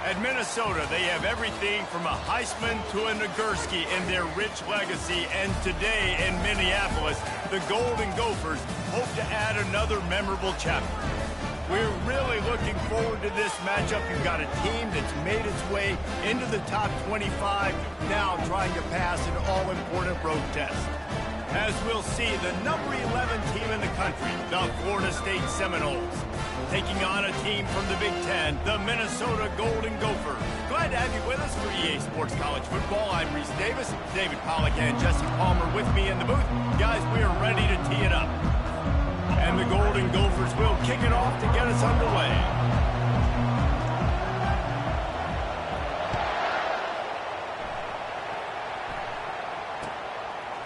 At Minnesota, they have everything from a Heisman to a Nagurski in their rich legacy. And today in Minneapolis, the Golden Gophers hope to add another memorable chapter. We're really looking forward to this matchup. You've got a team that's made its way into the top 25, now trying to pass an all-important road test. As we'll see, the number 11 team in the country, the Florida State Seminoles, taking on a team from the Big Ten, the Minnesota Golden Gophers. Glad to have you with us for EA Sports College Football. I'm Reese Davis, David Pollack and Jesse Palmer with me in the booth. Guys, we are ready to tee it up. And the Golden Gophers will kick it off to get us underway.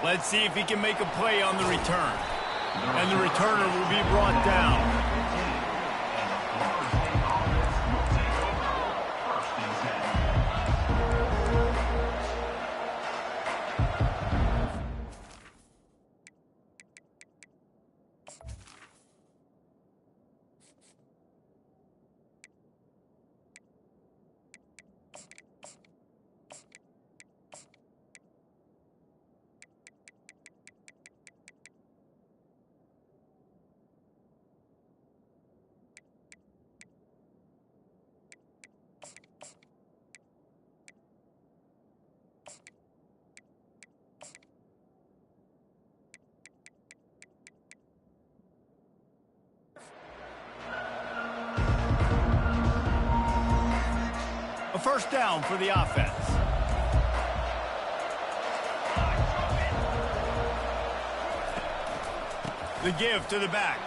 Let's see if he can make a play on the return. And the returner will be brought down. A first down for the offense. The give to the back.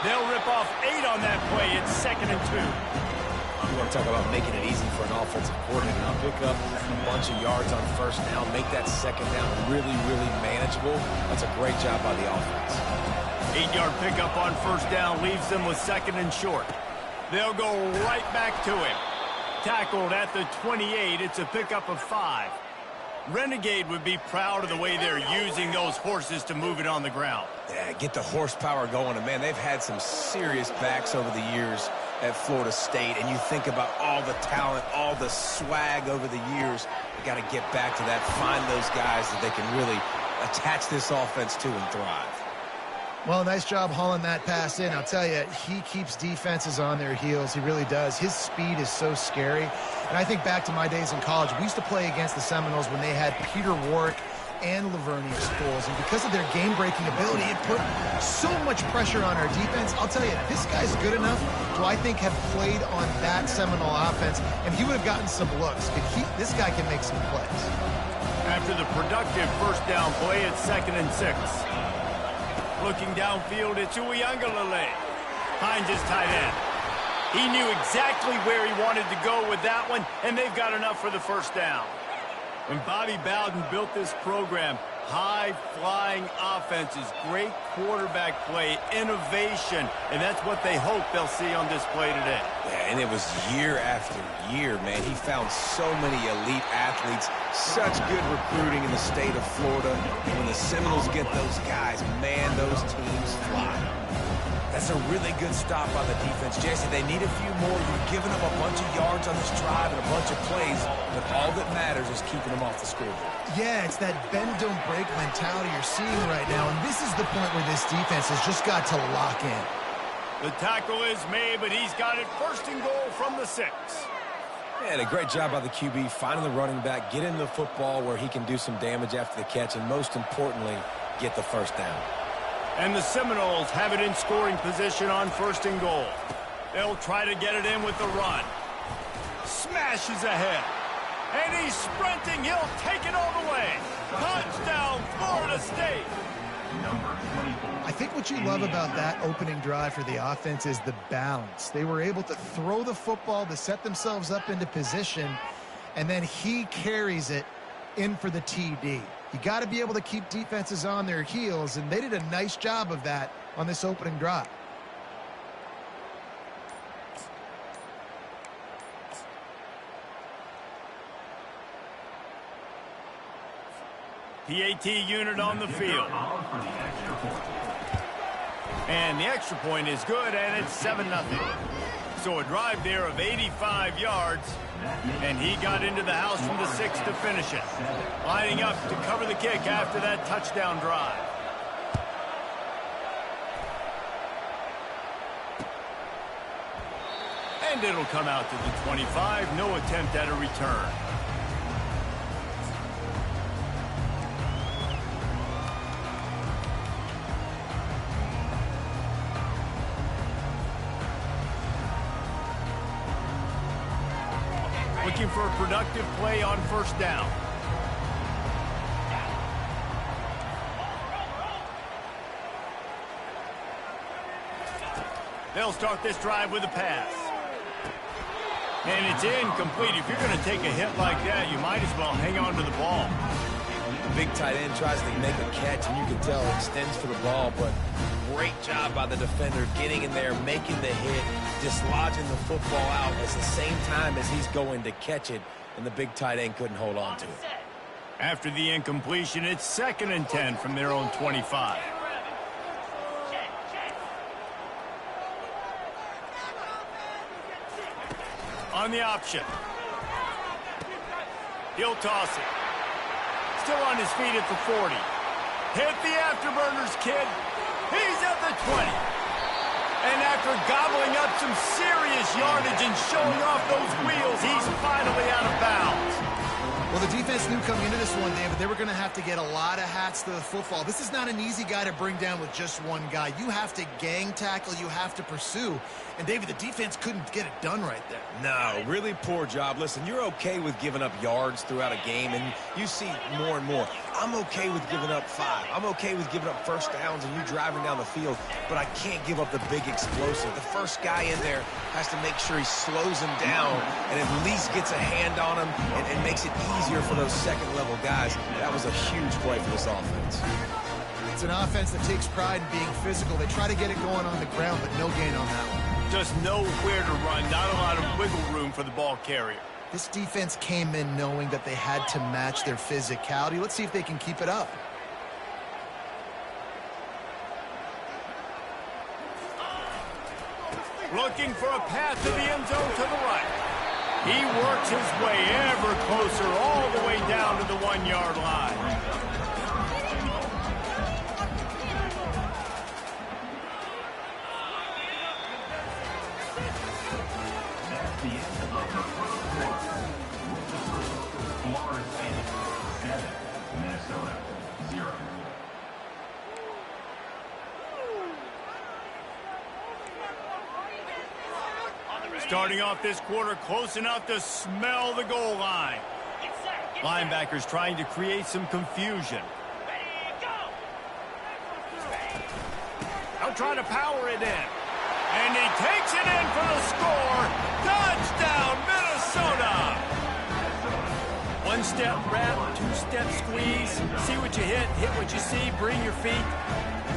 They'll rip off 8 on that play. It's 2nd and 2. You want to talk about making it easy for an offensive coordinator. Now pick up a bunch of yards on first down, make that second down really, really manageable. That's a great job by the offense. 8-yard pickup on first down leaves them with 2nd and short. They'll go right back to him. Tackled at the 28. It's a pickup of 5. Renegade would be proud of the way they're using those horses to move it on the ground. Yeah, get the horsepower going. And, man, they've had some serious backs over the years at Florida State. And you think about all the talent, all the swag over the years. You got to get back to that, find those guys that they can really attach this offense to and thrive. Well, nice job hauling that pass in. I'll tell you, he keeps defenses on their heels. He really does. His speed is so scary. And I think back to my days in college, we used to play against the Seminoles when they had Peter Warrick and Lavernius Schools. And because of their game-breaking ability, it put so much pressure on our defense. I'll tell you, this guy's good enough to, I think, have played on that Seminole offense, and he would have gotten some looks. This guy can make some plays. After the productive first down play, it's 2nd and 6. Looking downfield, it's Uiagalelei. Hines is tight end. He knew exactly where he wanted to go with that one, and they've got enough for the first down. When Bobby Bowden built this program, high-flying offenses, great quarterback play, innovation, and that's what they hope they'll see on display today. Yeah, and it was year after year, man. He found so many elite athletes, such good recruiting in the state of Florida. And when the Seminoles get those guys, man, those teams fly. That's a really good stop on the defense. Jesse, they need a few more. You've given them a bunch of yards on this drive and a bunch of plays, but all that matters is keeping them off the scoreboard. Yeah, it's that bend-don't-break mentality you're seeing right now, and this is the point where this defense has just got to lock in. The tackle is made, but he's got it 1st and goal from the 6. And a great job by the QB, finding the running back, getting the football where he can do some damage after the catch, and most importantly, get the first down. And the Seminoles have it in scoring position on 1st and goal. They'll try to get it in with the run. Smashes ahead. And he's sprinting. He'll take it all the way. Touchdown, Florida State. I think what you love about that opening drive for the offense is the balance. They were able to throw the football to set themselves up into position, and then he carries it in for the TD. You got to be able to keep defenses on their heels, and they did a nice job of that on this opening drive. PAT unit on the field. And the extra point is good, and it's 7-0. So a drive there of 85 yards, and he got into the house from the 6 to finish it. Lining up to cover the kick after that touchdown drive. And it'll come out to the 25. No attempt at a return. Looking for a productive play on first down. They'll start this drive with a pass. And it's incomplete. If you're going to take a hit like that, you might as well hang on to the ball. The big tight end tries to make a catch, and you can tell extends for the ball, but great job by the defender getting in there, making the hit, dislodging the football out at the same time as he's going to catch it, and the big tight end couldn't hold on to it. After the incompletion, it's 2nd and 10 from their own 25. On the option. He'll toss it. Still on his feet at the 40. Hit the afterburners, kid. He's at the 20. And after gobbling up some serious yardage and showing off those wheels, he's finally out of bounds. Well, the defense knew coming into this one, David, they were going to have to get a lot of hats to the football. This is not an easy guy to bring down with just one guy. You have to gang tackle. You have to pursue. And, David, the defense couldn't get it done right there. No, really poor job. Listen, you're okay with giving up yards throughout a game, and you see more and more. I'm okay with giving up 5. I'm okay with giving up first downs and you driving down the field, but I can't give up the big explosive. The first guy in there has to make sure he slows him down and at least gets a hand on him and makes it easier for those second-level guys. That was a huge play for this offense. It's an offense that takes pride in being physical. They try to get it going on the ground, but no gain on that one. Just nowhere to run. Not a lot of wiggle room for the ball carrier. This defense came in knowing that they had to match their physicality. Let's see if they can keep it up. Looking for a path to the end zone to the right. He works his way ever closer all the way down to the 1-yard line. Starting off this quarter close enough to smell the goal line. Linebackers trying to create some confusion. They'll try to power it in. And he takes it in for the score. Touchdown, Minnesota! One-step wrap, two-step squeeze. See what you hit what you see, bring your feet.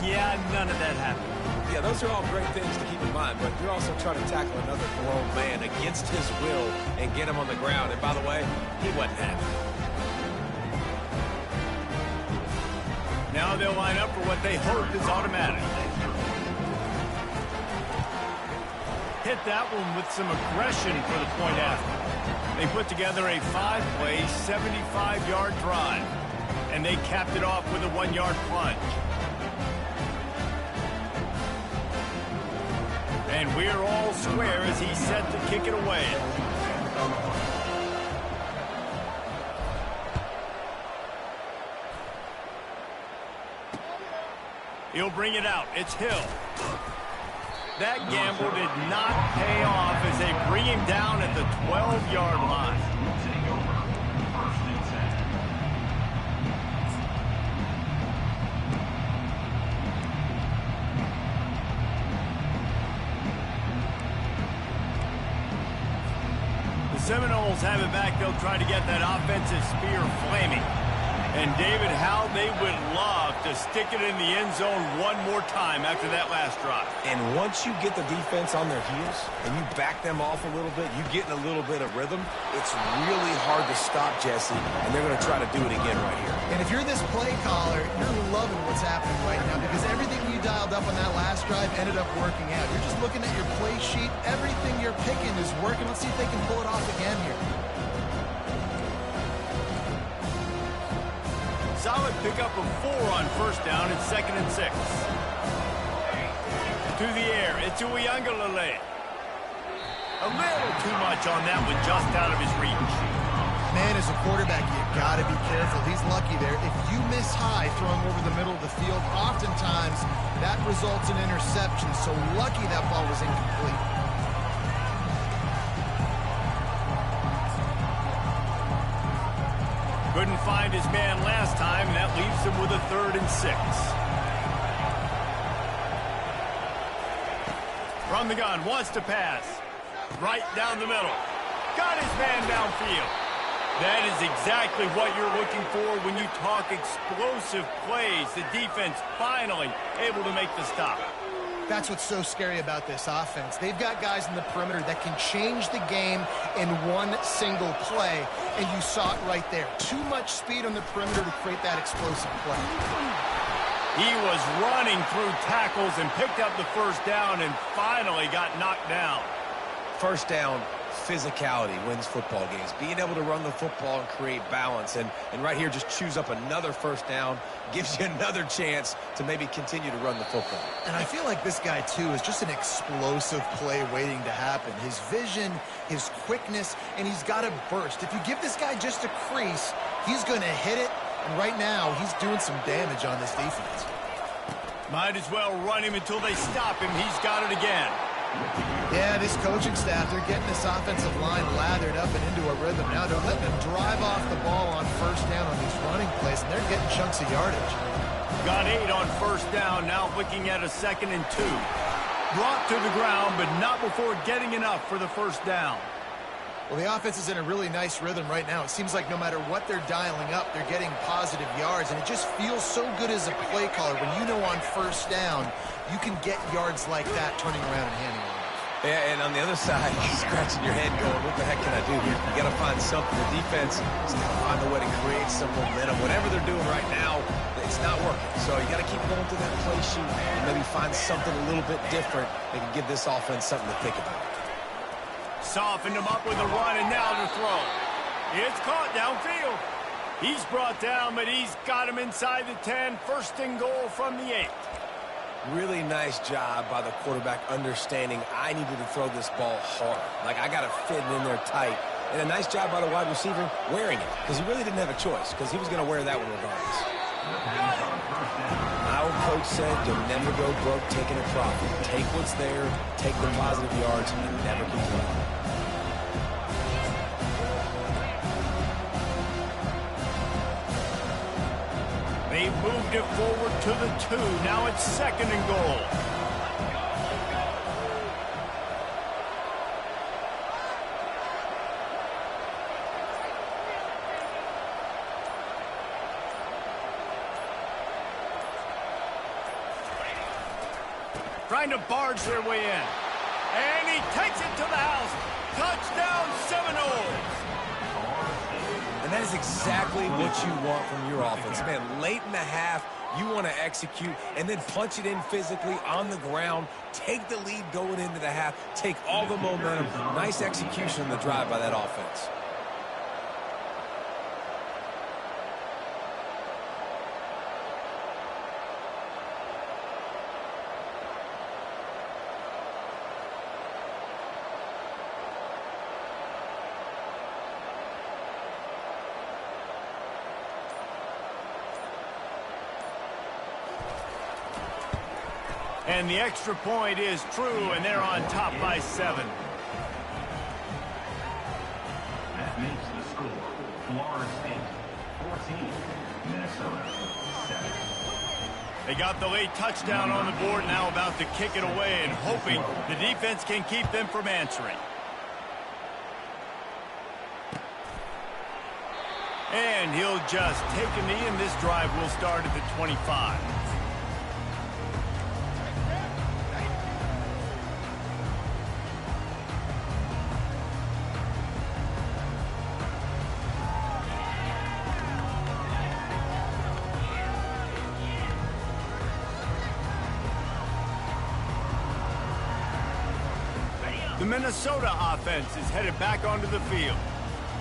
Yeah, none of that happened. Yeah, those are all great things to keep in mind, but you're also trying to tackle another grown man against his will and get him on the ground. And by the way, he wasn't happy. Now they'll line up for what they hope is automatic. Hit that one with some aggression for the point after. They put together a 5-play, 75-yard drive, and they capped it off with a 1-yard plunge. And we're all square as he's set to kick it away. He'll bring it out. It's Hill. That gamble did not pay off as they bring him down at the 12-yard line. Seminoles have it back. They'll try to get that offensive spear flaming. And David, how they would love to stick it in the end zone one more time after that last drive. And once you get the defense on their heels and you back them off a little bit, you get in a little bit of rhythm, it's really hard to stop, Jesse, and they're going to try to do it again right here. And if you're this play caller, you're loving what's happening right now because everything you dialed up on that last drive ended up working out. You're just looking at your play sheet. Everything you're picking is working. Let's see if they can pull it off again here. Solid pickup of 4 on first down and 2nd and 6. To the air, it's Uiagalelei. A little too much on that one, just out of his reach. Man, as a quarterback, you got to be careful. He's lucky there. If you miss high throwing over the middle of the field, oftentimes that results in interception. So lucky that ball was incomplete. Couldn't find his man last time, and that leaves him with a 3rd and 6. From the gun, wants to pass. Right down the middle. Got his man downfield. That is exactly what you're looking for when you talk explosive plays. The defense finally able to make the stop. That's what's so scary about this offense. They've got guys in the perimeter that can change the game in one single play, and you saw it right there. Too much speed on the perimeter to create that explosive play. He was running through tackles and picked up the first down and finally got knocked down. First down, physicality wins football games. Being able to run the football and create balance. And right here, just choose up another first down, gives you another chance to maybe continue to run the football. And I feel like this guy, too, is just an explosive play waiting to happen. His vision, his quickness, and he's got a burst. If you give this guy just a crease, he's going to hit it. And right now, he's doing some damage on this defense. Might as well run him until they stop him. He's got it again. Yeah, this coaching staff, they're getting this offensive line lathered up and into a rhythm. Now they're letting them drive off the ball on first down on these running plays, and they're getting chunks of yardage. Got 8 on first down, now looking at a 2nd and 2. Brought to the ground, but not before getting enough for the first down. Well, the offense is in a really nice rhythm right now. It seems like no matter what they're dialing up, they're getting positive yards, and it just feels so good as a play caller when you know on first down you can get yards like that turning around and handing it off. Yeah, and on the other side, you're scratching your head going, what the heck can I do here? You got to find something. The defense has got to find a way to create some momentum. Whatever they're doing right now, it's not working. So you got to keep going through that play sheet and maybe find something a little bit different that can give this offense something to think about. Softened him up with a run, and now to throw. It's caught downfield. He's brought down, but he's got him inside the 10. 1st and goal from the 8. Really nice job by the quarterback understanding I needed to throw this ball hard. Like, I got to fit it in there tight. And a nice job by the wide receiver wearing it, because he really didn't have a choice, because he was going to wear that one regardless. My old coach said, you'll never go broke taking a profit. Take what's there, take the positive yards, and never complain. They've moved it forward to the 2. Now it's 2nd and goal. Trying to barge their way in. And he takes it to the house. Touchdown, Seminoles. And that is exactly what you want from your offense. Man, late in the half, you want to execute and then punch it in physically on the ground. Take the lead going into the half. Take all the momentum. Nice execution on the drive by that offense. And the extra point is true, and they're on top by 7. That makes the score Florida State 14, Minnesota 7. They got the late touchdown on the board, now about to kick it away and hoping the defense can keep them from answering. And he'll just take a knee, and this drive will start at the 25. The Minnesota offense is headed back onto the field.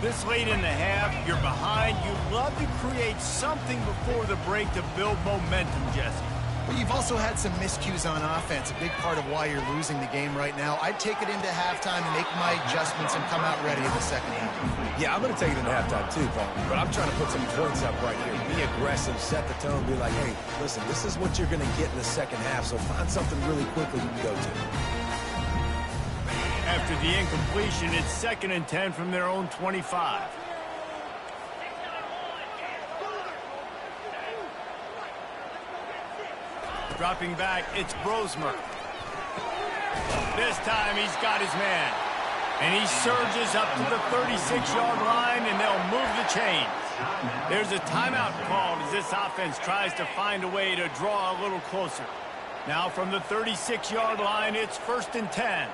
This late in the half, you're behind. You'd love to create something before the break to build momentum, Jesse. But you've also had some miscues on offense, a big part of why you're losing the game right now. I'd take it into halftime, make my adjustments, and come out ready in the second half. Yeah, I'm going to take it into halftime too, Paul. But I'm trying to put some points up right here. Be aggressive, set the tone, be like, hey, listen, this is what you're going to get in the second half, so find something really quickly you can go to. After the incompletion, it's 2nd and 10 from their own 25. Dropping back, it's Brosmer. This time he's got his man. And he surges up to the 36-yard line, and they'll move the chains. There's a timeout called as this offense tries to find a way to draw a little closer. Now from the 36-yard line, it's 1st and 10.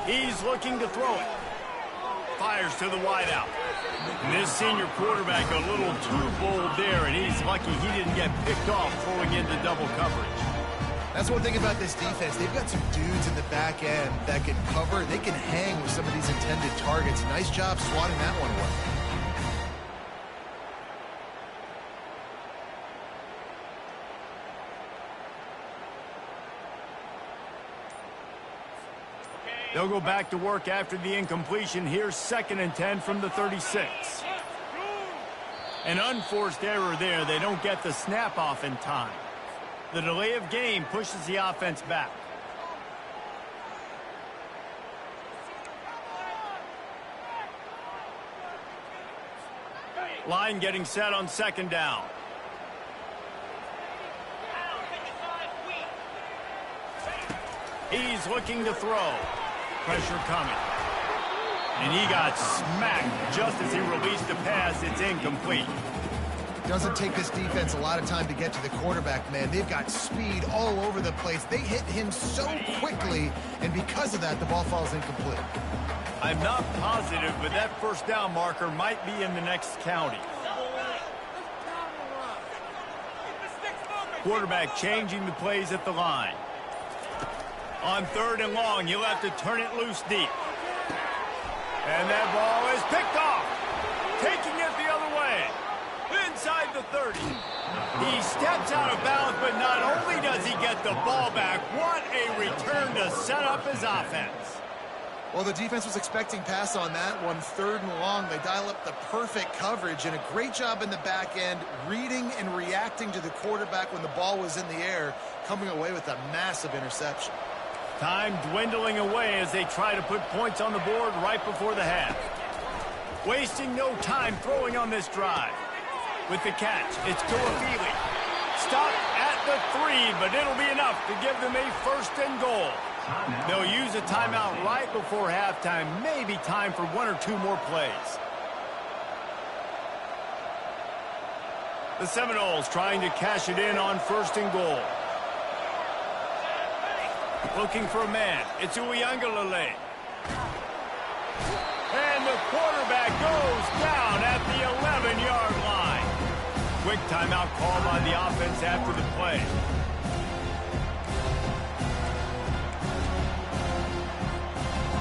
He's looking to throw it. Fires to the wideout. And this senior quarterback a little too bold there, and he's lucky he didn't get picked off throwing into double coverage. That's one thing about this defense. They've got some dudes in the back end that can cover. They can hang with some of these intended targets. Nice job swatting that one away. They'll go back to work after the incompletion. Here's 2nd and 10 from the 36. An unforced error there. They don't get the snap off in time. The delay of game pushes the offense back. Line getting set on 2nd down. He's looking to throw. Pressure coming. And he got smacked just as he released the pass. It's incomplete. Doesn't take this defense a lot of time to get to the quarterback, man. They've got speed all over the place. They hit him so quickly, and because of that, the ball falls incomplete. I'm not positive, but that 1st down marker might be in the next county. Quarterback changing the plays at the line. On 3rd and long, you'll have to turn it loose deep. And that ball is picked off. Taking it the other way. Inside the 30. He steps out of bounds, but not only does he get the ball back, what a return to set up his offense. Well, the defense was expecting pass on that one. 3rd and long, they dial up the perfect coverage, and a great job in the back end, reading and reacting to the quarterback when the ball was in the air, coming away with a massive interception. Time dwindling away as they try to put points on the board right before the half. Wasting no time throwing on this drive. With the catch, it's Tuafili. Stop at the 3, but it'll be enough to give them a 1st and goal. They'll use a timeout right before halftime. Maybe time for 1 or 2 more plays. The Seminoles trying to cash it in on 1st and goal. Looking for a man. It's Uiagalelei. And the quarterback goes down at the 11-yard line. Quick timeout call by the offense after the play.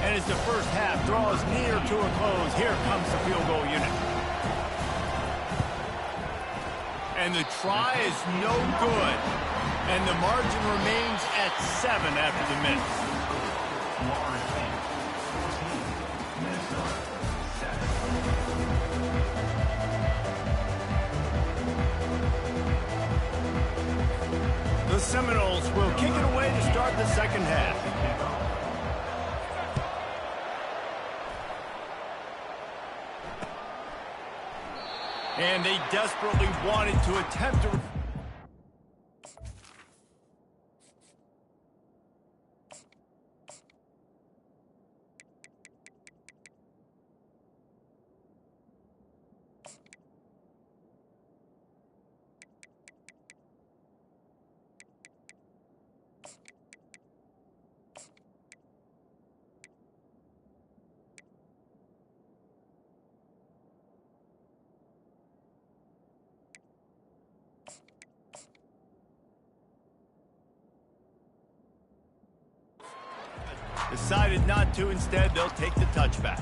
And as the 1st half draws near to a close, here comes the field goal unit. And the try is no good. And the margin remains at 7 after the minutes. Florida State, 14. Minnesota, 7. The Seminoles will kick it away to start the 2nd half. And they desperately wanted to attempt to... Decided not to. Instead, they'll take the touchback.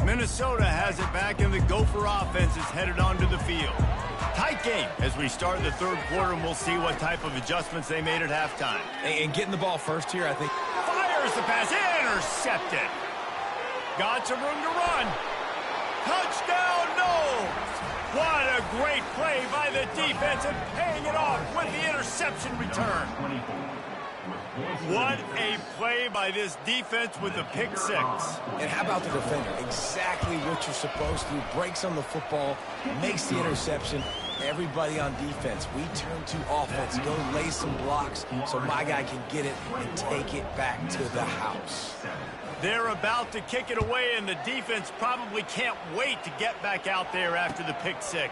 Minnesota has it back, and the Gopher offense is headed onto the field. Tight game as we start the third quarter, and we'll see what type of adjustments they made at halftime. And getting the ball first here, I think. Fires the pass, intercepted. Got some room to run. Touchdown, no! What a great play by the defense and paying it off with the interception return. What a play by this defense with the pick six. And how about the defender? Exactly what you're supposed to. Breaks on the football, makes the interception. Everybody on defense, we turn to offense. Go lay some blocks so my guy can get it and take it back to the house. They're about to kick it away, and the defense probably can't wait to get back out there after the pick six.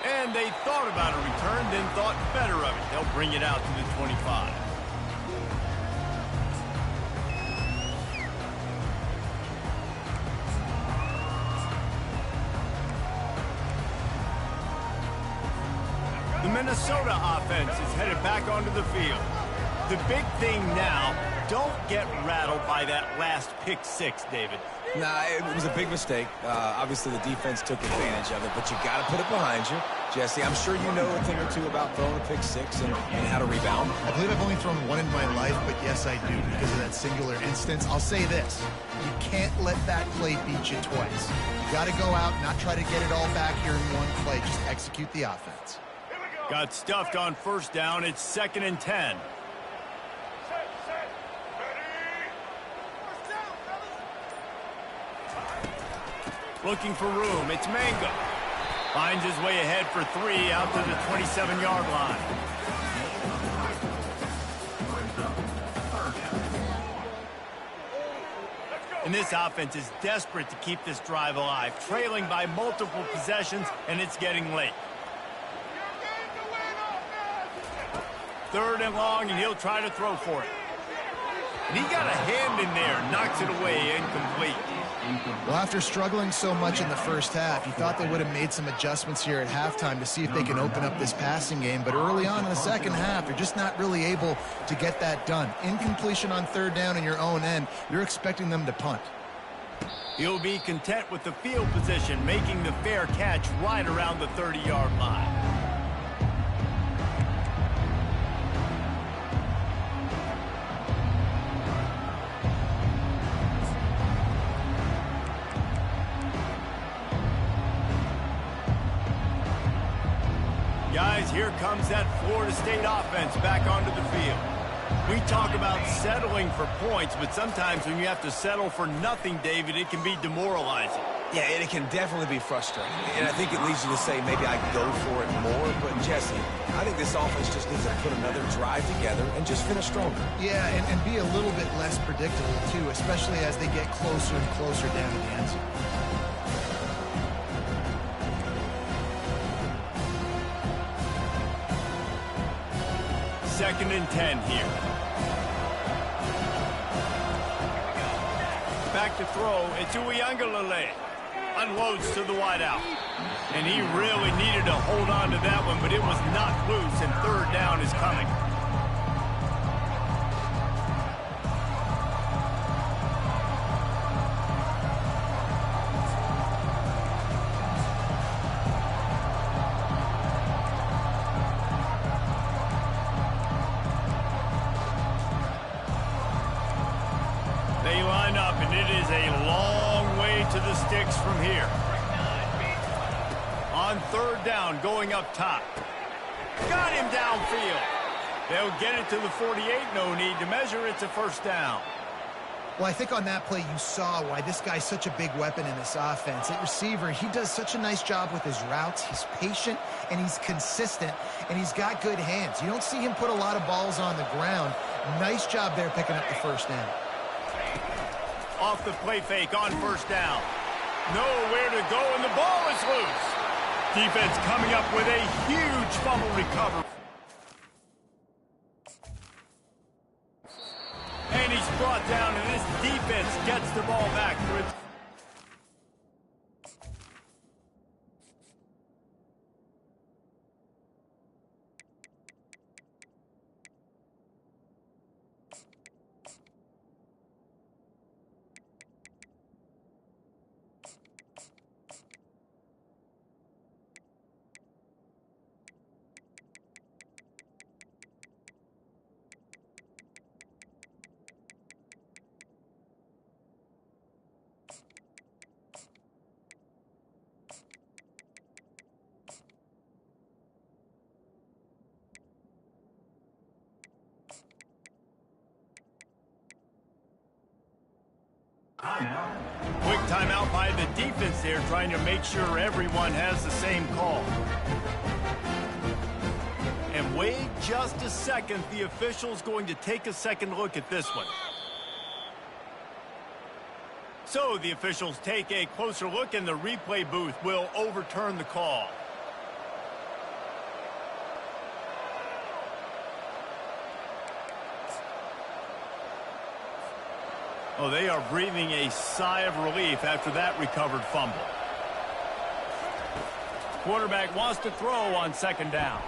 And they thought about a return, then thought better of it. They'll bring it out to the 25. The Minnesota offense is headed back onto the field. The big thing now, don't get rattled by that last pick six, David. Nah, it was a big mistake. Obviously, the defense took advantage of it, but you got to put it behind you. Jesse, I'm sure you know a thing or two about throwing a pick six and how to rebound. I believe I've only thrown one in my life, but yes, I do because of that singular instance. I'll say this. You can't let that play beat you twice. You got to go out, not try to get it all back here in one play. Just execute the offense. Got stuffed on first down. It's 2nd and 10. Looking for room. It's Mango. Finds his way ahead for 3 out to the 27-yard line. And this offense is desperate to keep this drive alive, trailing by multiple possessions, and it's getting late. 3rd and long, and he'll try to throw for it. And he got a hand in there, knocks it away, incomplete. Well, after struggling so much in the first half, you thought they would have made some adjustments here at halftime to see if they can open up this passing game. But early on in the second half, you're just not really able to get that done. Incompletion on 3rd down in your own end, you're expecting them to punt. He'll be content with the field position, making the fair catch right around the 30-yard line. Guys, here comes that Florida State offense back onto the field. We talk about settling for points, but sometimes when you have to settle for nothing, David, it can be demoralizing. Yeah, and it can definitely be frustrating. And I think it leads you to say maybe I can go for it more. But, Jesse, I think this offense just needs to put another drive together and just finish stronger. Yeah, and be a little bit less predictable, too, especially as they get closer and closer down to the end zone. 2nd and 10 here. Back to throw. It's Uiagalelei. Unloads to the wideout. And he really needed to hold on to that one, but it was knocked loose, and 3rd down is coming. They line up, and it is a long way to the sticks from here. On 3rd down, going up top. Got him downfield. They'll get it to the 48. No need to measure. It's a 1st down. Well, I think on that play you saw why this guy's such a big weapon in this offense. At receiver, he does such a nice job with his routes. He's patient, and he's consistent, and he's got good hands. You don't see him put a lot of balls on the ground. Nice job there picking up the 1st down. Off the play fake on 1st down. Nowhere to go, and the ball is loose. Defense coming up with a huge fumble recovery. defense gets the ball back for its... Quick timeout by the defense there, trying to make sure everyone has the same call. And wait just a second, the official's going to take a second look at this one. So the officials take a closer look, and the replay booth will overturn the call. Oh, they are breathing a sigh of relief after that recovered fumble. Quarterback wants to throw on second down.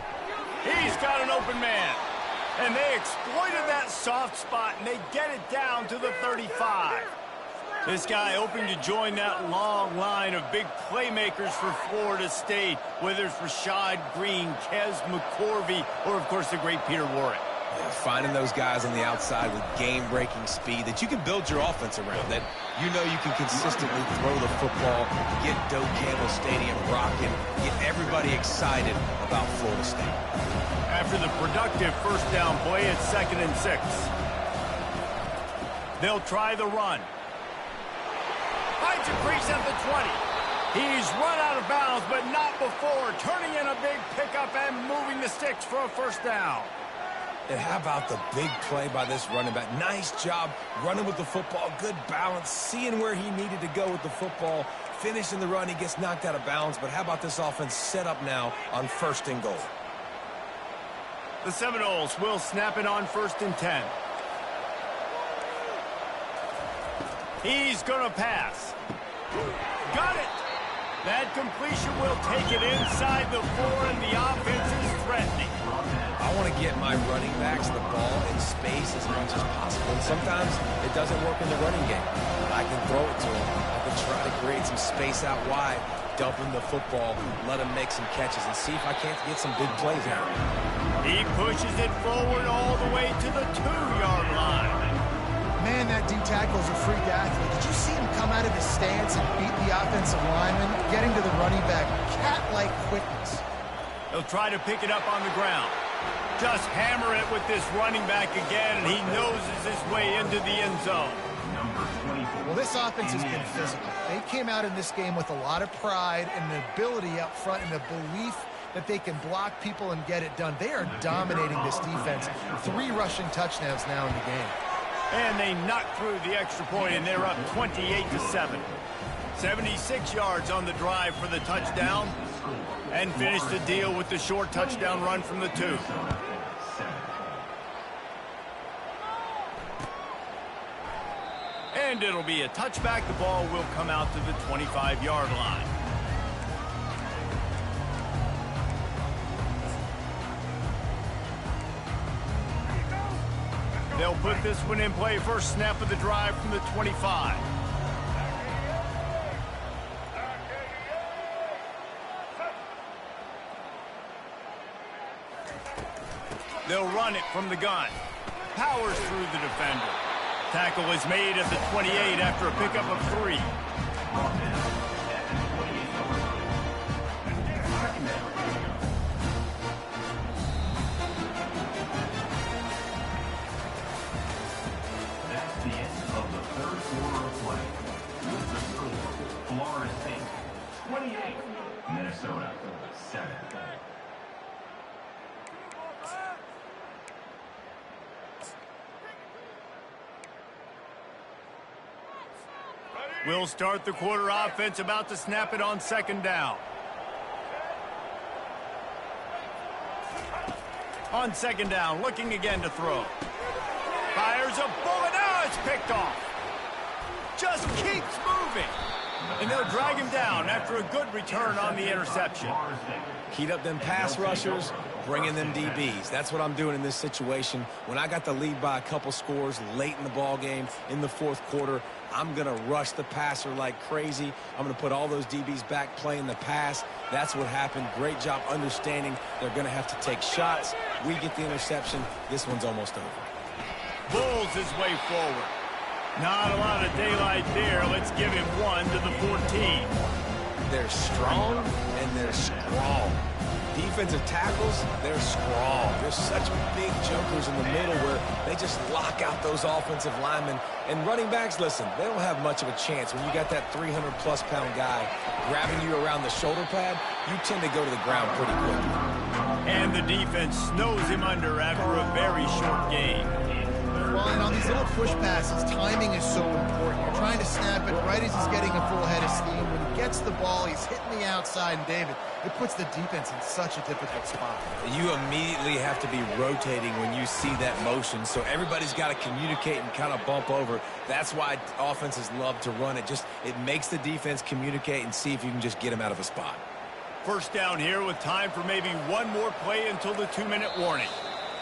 He's got an open man. And they exploited that soft spot, and they get it down to the 35. This guy hoping to join that long line of big playmakers for Florida State, whether it's Rashad Green, Kez McCorvey, or, of course, the great Peter Warrick. Finding those guys on the outside with game-breaking speed that you can build your offense around, that you know you can consistently throw the football, get Doak Campbell Stadium rocking, get everybody excited about Florida State. After the productive first down play, it's 2nd and 6. They'll try the run. Finds a crease at the 20. He's run out of bounds, but not before turning in a big pickup and moving the sticks for a first down. And how about the big play by this running back? Nice job running with the football, good balance, seeing where he needed to go with the football, finishing the run. He gets knocked out of bounds, but how about this offense set up now on 1st and goal? The Seminoles will snap it on 1st and 10. He's going to pass. Got it. That completion will take it inside the 4, and the offense is threatening. I want to get my running backs the ball in space as much as possible. And sometimes it doesn't work in the running game. But I can throw it to him. I can try to create some space out wide, dump him the football, let him make some catches, and see if I can't get some big plays out. He pushes it forward all the way to the 2-yard line. Man, that D tackle is a freak athlete. Did you see him come out of his stance and beat the offensive lineman, getting to the running back? Cat-like quickness. He'll try to pick it up on the ground. Just hammer it with this running back again, and he noses his way into the end zone. Well, this offense has been physical. They came out in this game with a lot of pride and the ability up front and the belief that they can block people and get it done. They are dominating this defense. 3 rushing touchdowns now in the game. And they knock through the extra point, and they're up 28-7. 76 yards on the drive for the touchdown, and finish the deal with the short touchdown run from the 2. And it'll be a touchback. The ball will come out to the 25-yard line. They'll put this one in play. First snap of the drive from the 25. They'll run it from the gun. Powers through the defender. Tackle is made at the 28 after a pickup of 3. That's the end of the 3rd quarter of play. With the score, Florida State 28, Minnesota 7. We'll start the quarter offense, about to snap it on 2nd down. On 2nd down, looking again to throw. Fires a bullet. Now it's picked off. just keeps moving. And they'll drag him down after a good return on the interception. Heat up them pass rushers, bring in them DBs. That's what I'm doing in this situation. When I got the lead by a couple scores late in the ball game in the fourth quarter, I'm going to rush the passer like crazy. I'm going to put all those DBs back playing the pass. That's what happened. Great job understanding they're going to have to take shots. We get the interception. This one's almost over. Bulls his way forward. Not a lot of daylight there. Let's give him one to the 14. They're strong and they're strong. Defensive tackles, they're strong. They're such big jumpers in the middle where they just lock out those offensive linemen. And running backs, listen, they don't have much of a chance. When you got that 300-plus pound guy grabbing you around the shoulder pad, you tend to go to the ground pretty quickly. And the defense snows him under after a very short game. Well, and on these little push passes, timing is so important. You're trying to snap it right as he's getting a full head of steam. When he gets the ball, he's hitting the outside, and David, it puts the defense in such a difficult spot. You immediately have to be rotating when you see that motion, so everybody's got to communicate and kind of bump over. That's why offenses love to run it. It makes the defense communicate and see if you can just get him out of a spot. First down here with time for maybe one more play until the 2-minute warning.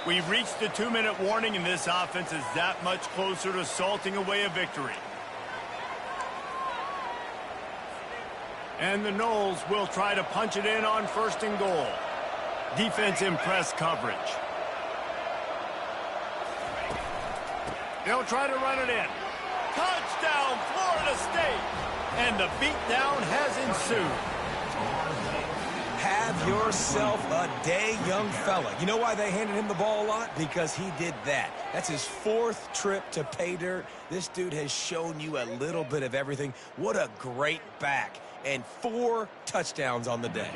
We've reached the 2-minute warning, and this offense is that much closer to salting away a victory. And the Noles will try to punch it in on 1st and goal. Defense in press coverage. They'll try to run it in. Touchdown, Florida State! And the beatdown has ensued. Have yourself a day, young fella. You know why they handed him the ball a lot? Because he did that. That's his 4th trip to pay dirt. This dude has shown you a little bit of everything. What a great back. And 4 touchdowns on the day.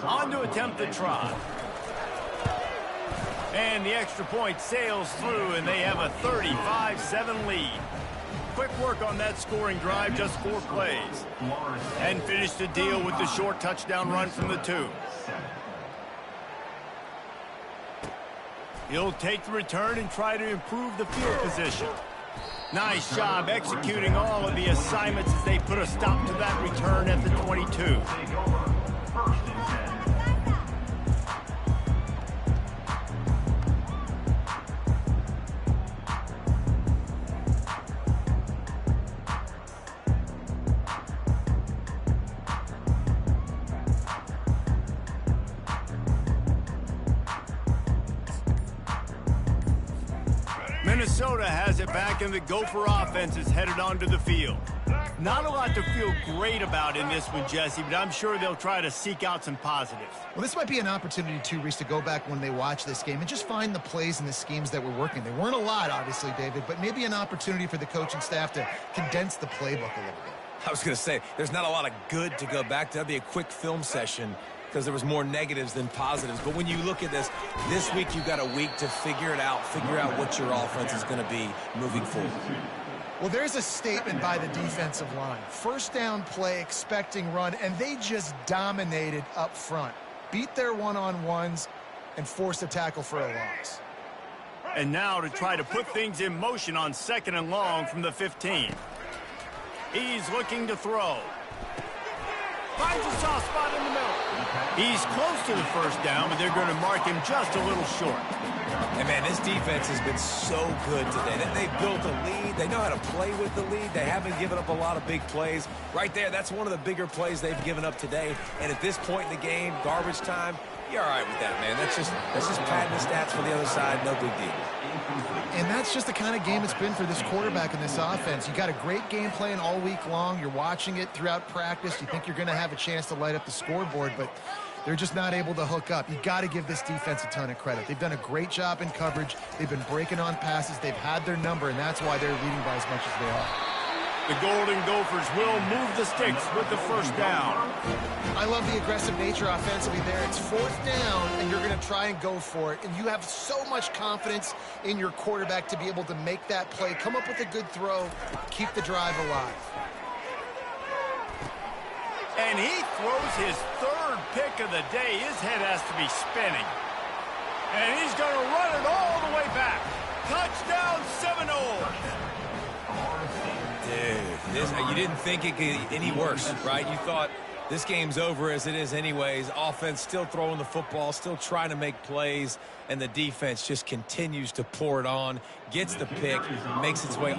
On to attempt the try. And the extra point sails through, and they have a 35-7 lead. Quick work on that scoring drive, just 4 plays. And finished the deal with the short touchdown run from the 2. He'll take the return and try to improve the field position. Nice job executing all of the assignments as they put a stop to that return at the 22. Minnesota has it back, and the Gopher offense is headed onto the field. Not a lot to feel great about in this one, Jesse, but I'm sure they'll try to seek out some positives. Well, this might be an opportunity, too, Reese, to go back when they watch this game and just find the plays and the schemes that were working. There weren't a lot, obviously, David, but maybe an opportunity for the coaching staff to condense the playbook a little bit. I was going to say, there's not a lot of good to go back to. That'd be a quick film session because there was more negatives than positives. But when you look at this week you've got a week to figure it out, figure out what your offense is going to be moving forward. Well, there's a statement by the defensive line. First down play, expecting run, and they just dominated up front. Beat their one-on-ones and forced a tackle for a loss. And now to try to put things in motion on 2nd and long from the 15. He's looking to throw. Finds a soft spot in the middle. He's close to the first down, but they're going to mark him just a little short. And, man, this defense has been so good today. They've built a lead. They know how to play with the lead. They haven't given up a lot of big plays. Right there, that's one of the bigger plays they've given up today. And at this point in the game, garbage time, you're all right with that, man. That's just padding the stats for the other side. No big deal. And that's just the kind of game it's been for this quarterback and this offense. You got a great game plan all week long. You're watching it throughout practice. You think you're going to have a chance to light up the scoreboard, but they're just not able to hook up. You got to give this defense a ton of credit. They've done a great job in coverage. They've been breaking on passes. They've had their number, and that's why they're leading by as much as they are. The Golden Gophers will move the sticks with the first down. I love the aggressive nature offensively there. It's 4th down, and you're going to try and go for it. And you have so much confidence in your quarterback to be able to make that play, come up with a good throw, keep the drive alive. And he throws his 3rd pick of the day. His head has to be spinning. And he's going to run it all the way back. Touchdown, Seminoles. Dude, You didn't think it could get any worse, right? You thought this game's over as it is anyways. Offense still throwing the football, still trying to make plays, and the defense just continues to pour it on, gets the pick, makes its way